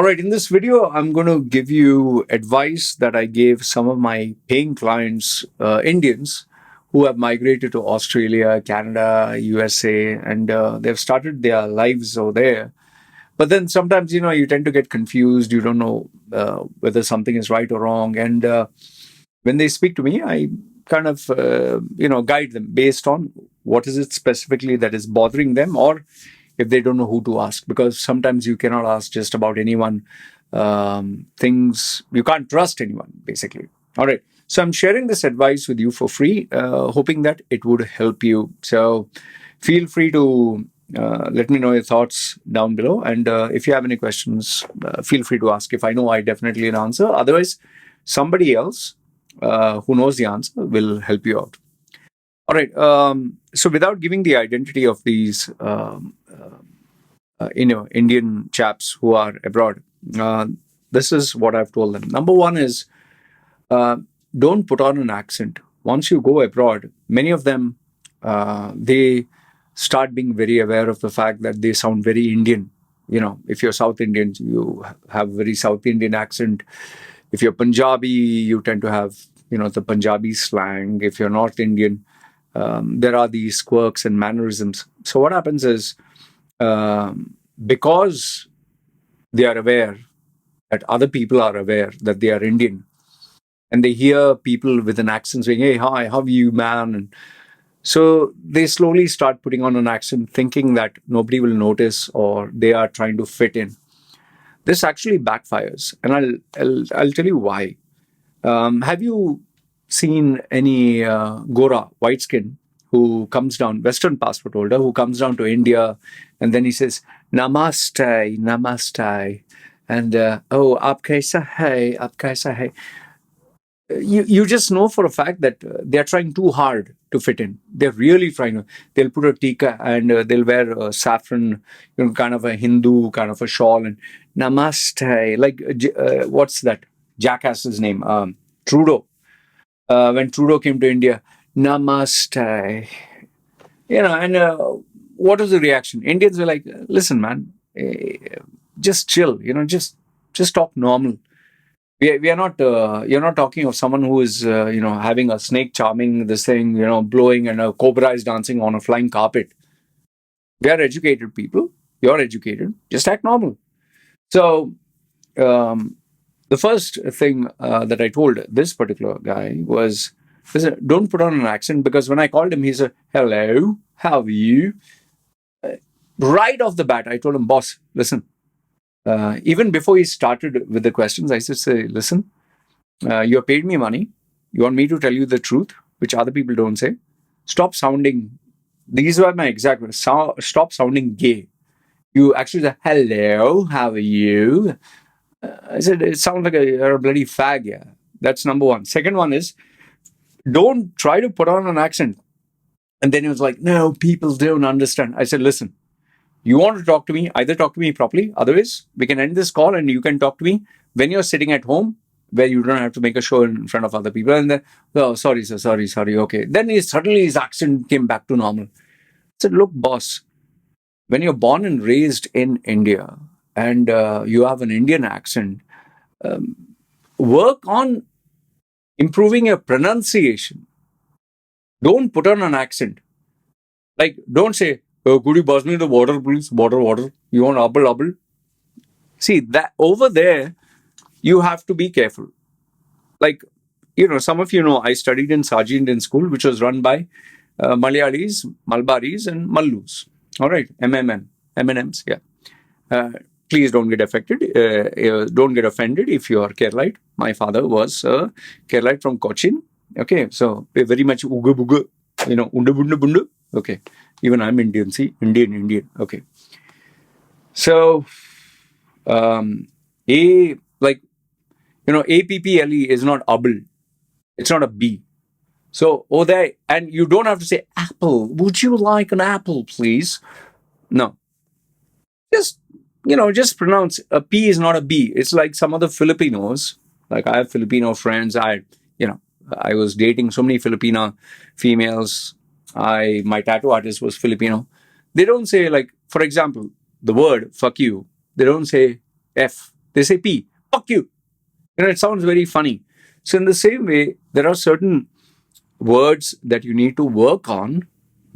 All right, in this video, I'm going to give you advice that I gave some of my paying clients, Indians, who have migrated to Australia, Canada, USA, and they've started their lives over there. But then sometimes, you tend to get confused. You don't know whether something is right or wrong. And when they speak to me, I kind of, guide them based on what is it specifically that is bothering them, or if they don't know who to ask, because sometimes you cannot ask just about anyone. Things you can't trust anyone, basically. All right. So I'm sharing this advice with you for free, hoping that it would help you. So feel free to let me know your thoughts down below. And if you have any questions, feel free to ask. If I know, I definitely an answer. Otherwise, somebody else who knows the answer will help you out. All right. So without giving the identity of these, Indian chaps who are abroad, this is what I've told them. Number one is uh, don't put on an accent. Once you go abroad, many of them they start being very aware of the fact that they sound very Indian. If you're South Indian, you have very South Indian accent. If you're Punjabi, you tend to have the Punjabi slang. If you're North Indian, there are these quirks and mannerisms. So what happens is, because they are aware that other people are aware that they are Indian, and they hear people with an accent saying, "Hey, hi, how are you, man?" And so they slowly start putting on an accent, thinking that nobody will notice or they are trying to fit in. This actually backfires, and I'll tell you why. Have you seen any GORA, white skin, who comes down, Western passport holder, who comes down to India, and then he says, Namaste, Namaste, and oh, aap kaisa hai, aap kaisa hai. You just know for a fact that they're trying too hard to fit in. They're really trying to. They'll put a tika and they'll wear a saffron, kind of a Hindu kind of a shawl, and Namaste. Like, what's that jackass's name? Trudeau. When Trudeau came to India, Namaste. And what was the reaction? Indians were like, listen, man, just chill, just talk normal. We are not, you're not talking of someone who is, having a snake charming this thing, blowing, and a cobra is dancing on a flying carpet. We are educated people. You're educated. Just act normal. So, the first thing that I told this particular guy was, listen, don't put on an accent, because when I called him, he said, hello, how are you? Right off the bat, I told him, boss, listen, even before he started with the questions, I said, say, listen, you have paid me money. You want me to tell you the truth, which other people don't say. Stop sounding, these were my exact words, stop sounding gay. You actually said, hello, how are you? I said, it sounds like you're a bloody fag, yeah. That's number one. Second one is, don't try to put on an accent. And then he was like, no, people don't understand. I said, listen, you want to talk to me, either talk to me properly. Otherwise, we can end this call and you can talk to me when you're sitting at home, where you don't have to make a show in front of other people. And then, oh, sorry, sir, sorry, okay. Then suddenly his accent came back to normal. I said, look, boss, when you're born and raised in India and you have an Indian accent, work on improving your pronunciation. Don't put on an accent. Like, don't say, could you pass me the water, please? Water. You want apple? See, that over there, you have to be careful. Like, some of you know, I studied in Saji Indian School, which was run by Malayalis, Malbaris, and Mallus. All right, MNMs, yeah. Please don't get affected. Don't get offended if you are Keralite. My father was Keralite from Cochin. Okay, so we're very much uga buga, unda bunda bunda. Okay, even I'm Indian. See, Indian. Okay, so APPLE is not able. It's not a B. So there, and you don't have to say apple. Would you like an apple, please? No, just pronounce a P is not a B. It's like some other Filipinos. Like, I have Filipino friends. I was dating so many Filipina females. My tattoo artist was Filipino. They don't say, like, for example, the word fuck you. They don't say F. They say P, fuck you. It sounds very funny. So in the same way, there are certain words that you need to work on,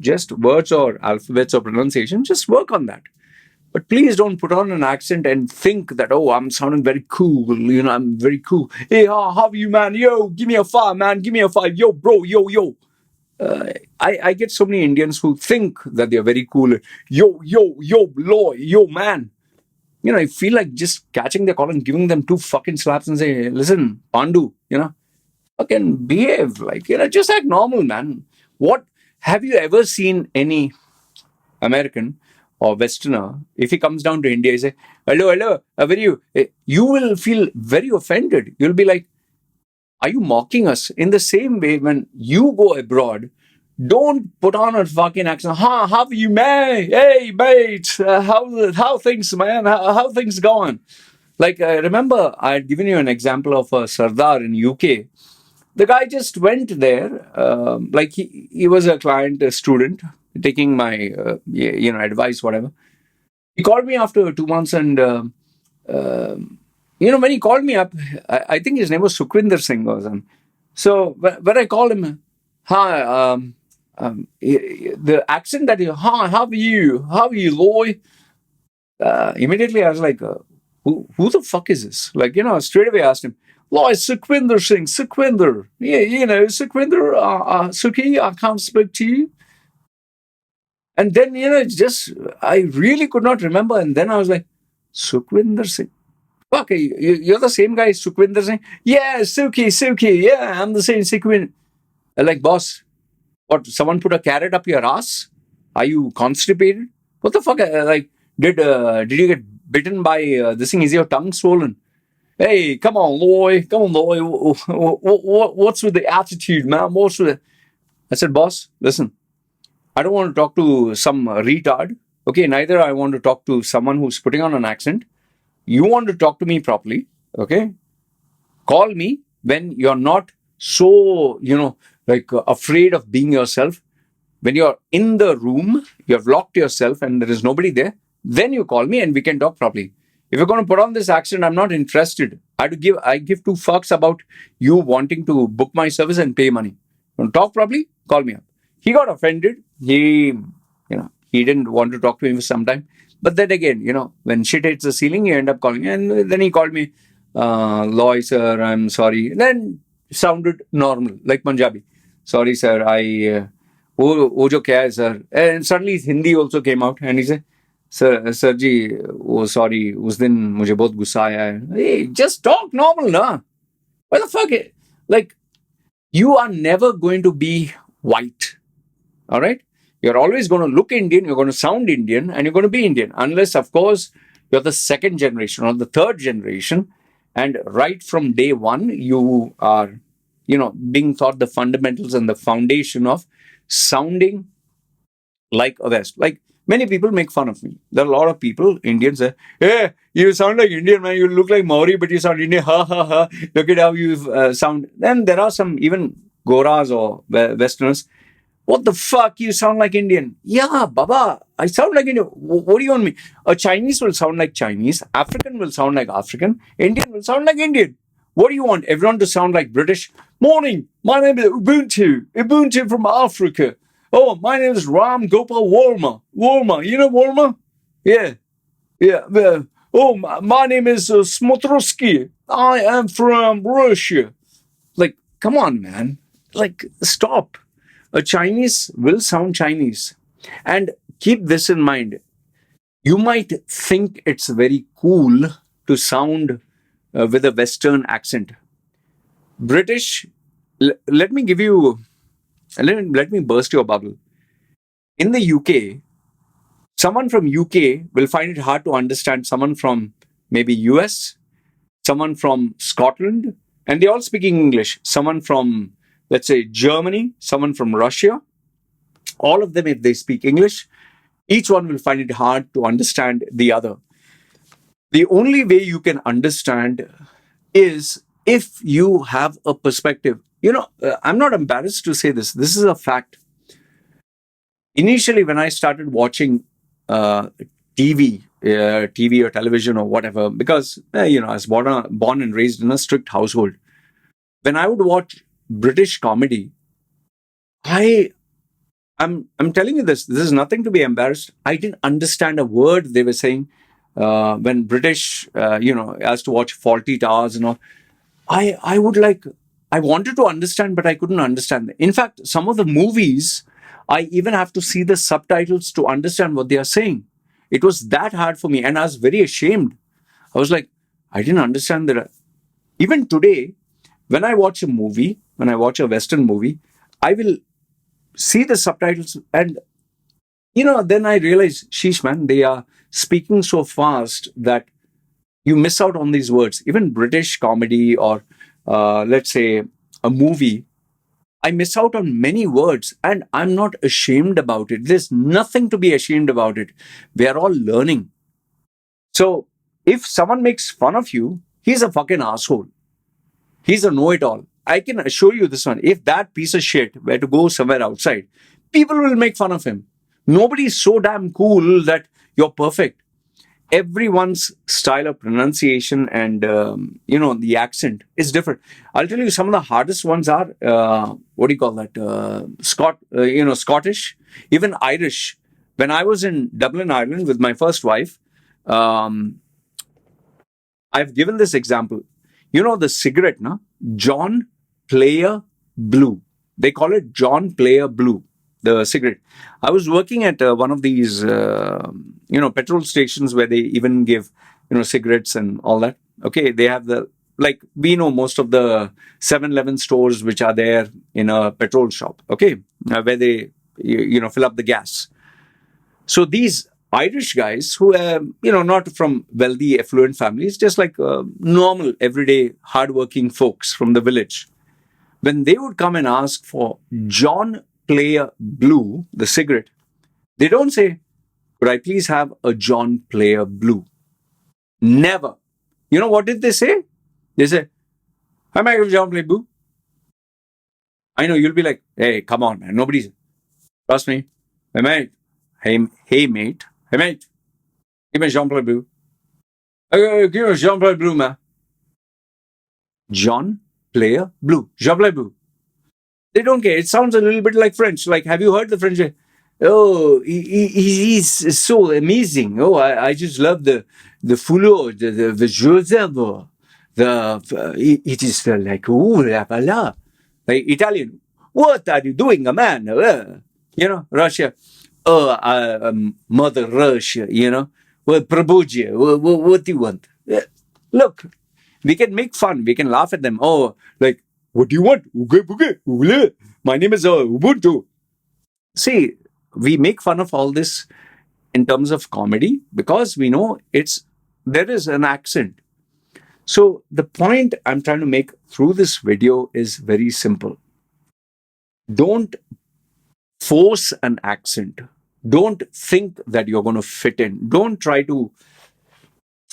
just words or alphabets or pronunciation, just work on that. But please don't put on an accent and think that, oh, I'm sounding very cool. I'm very cool. Hey, how are you, man? Yo, give me a five, man. Give me a five. Yo, bro, yo, yo. I get so many Indians who think that they're very cool. Yo, yo, yo, Loy, yo, man. I feel like just catching their collar and giving them two fucking slaps and say, listen, Pandu, fucking behave. Like, just act normal, man. What have you ever seen any American or Westerner, if he comes down to India, he say, hello, hello, how are you? You will feel very offended. You'll be like, are you mocking us? In the same way, when you go abroad, don't put on a fucking accent. How are you, man? Hey, mate, how things, man? How things going? Like, remember, I had given you an example of a Sardar in UK. The guy just went there, like he was a client, a student, taking my, advice, whatever. He called me after 2 months and, when he called me up, I think his name was Sukhwinder Singh or something. So when I called him, hi, the accent that hi, how are you, Loy? Immediately I was like, who the fuck is this? Like, straight away I asked him, Loy, Sukhwinder Singh, Sukhwinder. Yeah, Sukhwinder, Sukhi, I can't speak to you. And then, I really could not remember. And then I was like, Sukhwinder Singh. Okay, you're the same guy, Sukhwinder Singh? Yeah, Suki, yeah, I'm the same Sukhwinder. Like, boss, what, someone put a carrot up your ass? Are you constipated? What the fuck? Like, did you get bitten by this thing? Is your tongue swollen? Hey, come on, Loy. What's with the attitude, man? What's with I said, boss, listen, I don't want to talk to some retard. Okay, neither I want to talk to someone who's putting on an accent. You want to talk to me properly, okay? Call me when you're not so, afraid of being yourself. When you're in the room, you have locked yourself and there is nobody there, then you call me and we can talk properly. If you're going to put on this accent, I'm not interested. I give two fucks about you wanting to book my service and pay money. Want to talk properly? Call me up. He got offended. He didn't want to talk to me for some time. But then again, when shit hits the ceiling, you end up calling. And then he called me, Loy, sir, I'm sorry. And then sounded normal, like Punjabi. Sorry, sir, wo jo kya hai, sir? And suddenly Hindi also came out. And he said, sir ji, sorry, us din mujhe bahut gussa aaya hai. Hey, just talk normal, na? What the fuck? Like, you are never going to be white. All right? You're always going to look Indian, you're going to sound Indian, and you're going to be Indian. Unless, of course, you're the second generation or the third generation. And right from day one, you are, being taught the fundamentals and the foundation of sounding like a West. Like, many people make fun of me. There are a lot of people, Indians, say, hey, you sound like Indian, man. You look like Maori, but you sound Indian. Ha, ha, ha. Look at how you sound. Then there are some even Goras or Westerners. What the fuck? You sound like Indian. Yeah, Baba, I sound like Indian. What do you want me? A Chinese will sound like Chinese. African will sound like African. Indian will sound like Indian. What do you want? Everyone to sound like British? Morning. My name is Ubuntu. Ubuntu from Africa. Oh, my name is Ram Gopal Warma. Warma. You know Warma? Yeah. Yeah. Oh, my name is Smotrowski. I am from Russia. Like, come on, man. Like, stop. A Chinese will sound Chinese. And keep this in mind. You might think it's very cool to sound with a Western accent. British, let me burst your bubble. In the UK, someone from UK will find it hard to understand someone from maybe US, someone from Scotland, and they all speaking English. Someone from, let's say, Germany, someone from Russia. All of them, if they speak English, each one will find it hard to understand the other. The only way you can understand is if you have a perspective. I'm not embarrassed to say this. This is a fact. Initially, when I started watching TV, TV or television or whatever, because I was born and raised in a strict household. When I would watch British comedy, I I'm telling you this. This is nothing to be embarrassed. I didn't understand a word they were saying when British, asked to watch Faulty Towers and all. I would like, I wanted to understand, but I couldn't understand. In fact, some of the movies, I even have to see the subtitles to understand what they are saying. It was that hard for me, and I was very ashamed. I was like, I didn't understand that. Even today, when I watch a movie, when I watch a Western movie, I will see the subtitles, and then I realize, sheesh, man, they are speaking so fast that you miss out on these words. Even British comedy or let's say a movie, I miss out on many words, and I'm not ashamed about it. There's nothing to be ashamed about it. We are all learning. So if someone makes fun of you, he's a fucking asshole. He's a know-it-all. I can assure you this one. If that piece of shit were to go somewhere outside, people will make fun of him. Nobody's so damn cool that you're perfect. Everyone's style of pronunciation and the accent is different. I'll tell you, some of the hardest ones are what do you call that? Scottish, even Irish. When I was in Dublin, Ireland, with my first wife, um, I've given this example. The cigarette, na? John Player Blue. They call it John Player Blue, the cigarette. I was working at one of these, petrol stations where they even give, cigarettes and all that. Okay, they have like we know most of the 7-Eleven stores which are there in a petrol shop. Okay, where they, fill up the gas. So these Irish guys who are, not from wealthy, affluent families, just like normal, everyday, hardworking folks from the village, when they would come and ask for John Player Blue, the cigarette, they don't say, could I please have a John Player Blue? Never. You know what did they say? They say, hi, Michael John Player Blue. I know you'll be like, hey, come on, man. Nobody's, trust me. Hey, mate. Hey, mate. Hey, mate. Give me Jean Player Blue. Give me Jean Player Blue, man. John Player Blue. Jean Player Blue. They don't care. It sounds a little bit like French. Like, have you heard the French? Oh, he's so amazing. Oh, I just love the foulot, the Joseph, it is like, ooh, la, la. Like Italian. What are you doing, man? Russia. Oh, Mother Russia, Well, Prabhuji, what do you want? Look, we can make fun. We can laugh at them. Oh, like, what do you want? My name is Ubuntu. See, we make fun of all this in terms of comedy because we know there is an accent. So the point I'm trying to make through this video is very simple. Don't force an accent. Don't think that you're going to fit in. Don't try to,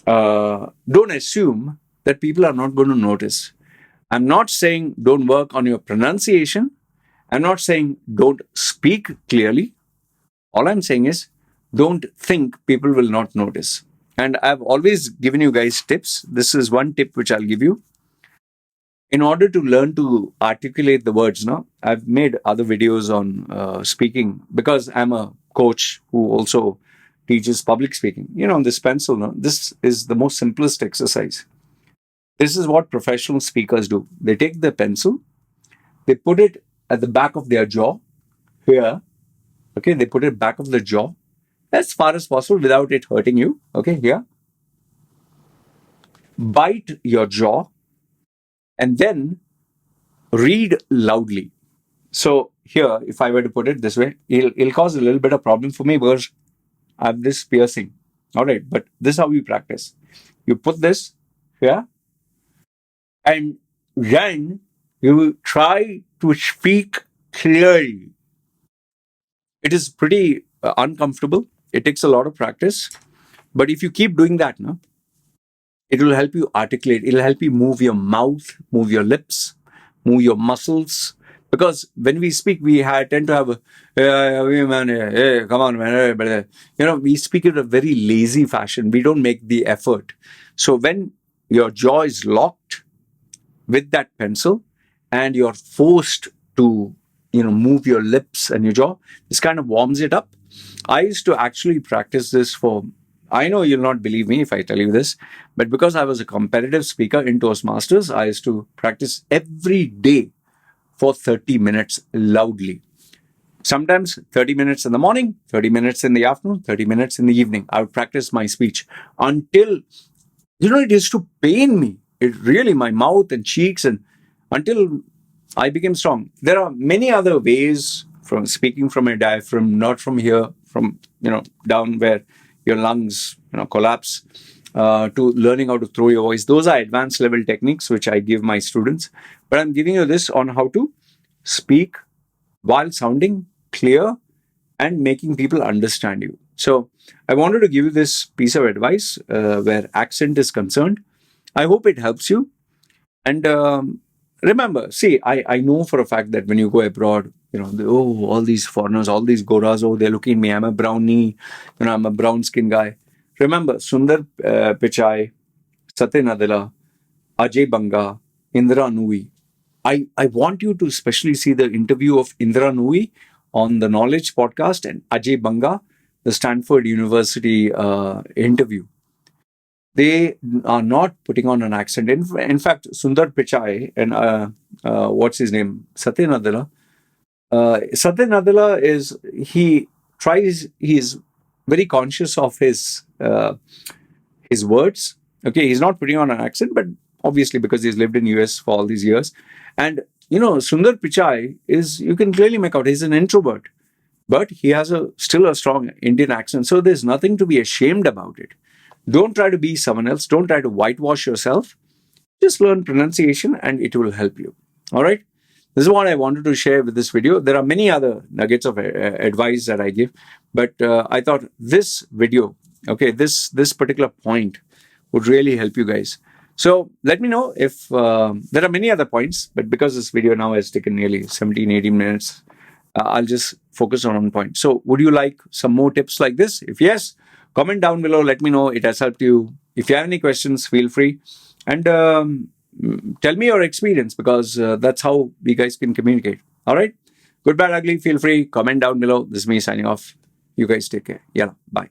don't assume that people are not going to notice. I'm not saying don't work on your pronunciation. I'm not saying don't speak clearly. All I'm saying is don't think people will not notice. And I've always given you guys tips. This is one tip which I'll give you. In order to learn to articulate the words, I've made other videos on speaking because I'm a coach who also teaches public speaking. On this pencil, this is the most simplest exercise. This is what professional speakers do. They take the pencil, they put it at the back of their jaw, here. Okay, they put it back of the jaw as far as possible without it hurting you. Okay, here. Bite your jaw and then read loudly. So here, if I were to put it this way, it'll cause a little bit of problem for me because I have this piercing. All right, but this is how you practice. You put this here and then you try to speak clearly. It is pretty uncomfortable. It takes a lot of practice. But if you keep doing that, it will help you articulate. It will help you move your mouth, move your lips, move your muscles, Because when we speak, tend to have a, hey, man, hey, come on, man. Hey, brother." We speak in a very lazy fashion. We don't make the effort. So when your jaw is locked with that pencil and you're forced to, move your lips and your jaw, this kind of warms it up. I used to actually practice this for, I know you'll not believe me if I tell you this, but because I was a competitive speaker in Toastmasters, I used to practice every day for 30 minutes loudly. Sometimes 30 minutes in the morning, 30 minutes in the afternoon, 30 minutes in the evening. I would practice my speech until, it used to pain me. It really, my mouth and cheeks, and until I became strong. There are many other ways from speaking from a diaphragm, not from here, from, down where your lungs, collapse, to learning how to throw your voice. Those are advanced level techniques, which I give my students. But I'm giving you this on how to speak while sounding clear and making people understand you. So I wanted to give you this piece of advice where accent is concerned. I hope it helps you. And remember, see, I know for a fact that when you go abroad, all these foreigners, all these goras, they're looking at me. I'm a brownie, I'm a brown skin guy. Remember, Sundar Pichai, Satya Nadella, Ajay Banga, Indra Nui. I want you to especially see the interview of Indra Nui on the Knowledge podcast and Ajay Banga, the Stanford University interview. They are not putting on an accent. In fact, Sundar Pichai and what's his name? Satya Nadella. Satya Nadella he's very conscious of his words. Okay, he's not putting on an accent, but obviously because he's lived in US for all these years. And Sundar Pichai you can clearly make out he's an introvert, but he has still a strong Indian accent. So there's nothing to be ashamed about it. Don't try to be someone else. Don't try to whitewash yourself. Just learn pronunciation and it will help you. All right. This is what I wanted to share with this video. There are many other nuggets of advice that I give, but I thought this video, okay, this particular point would really help you guys. So let me know if there are many other points, but because this video now has taken nearly 17, 18 minutes, I'll just focus on one point. So would you like some more tips like this? If yes, comment down below. Let me know it has helped you. If you have any questions, feel free. And tell me your experience, because that's how we guys can communicate. All right? Good, bad, ugly. Feel free. Comment down below. This is me signing off. You guys take care. Yeah. Bye.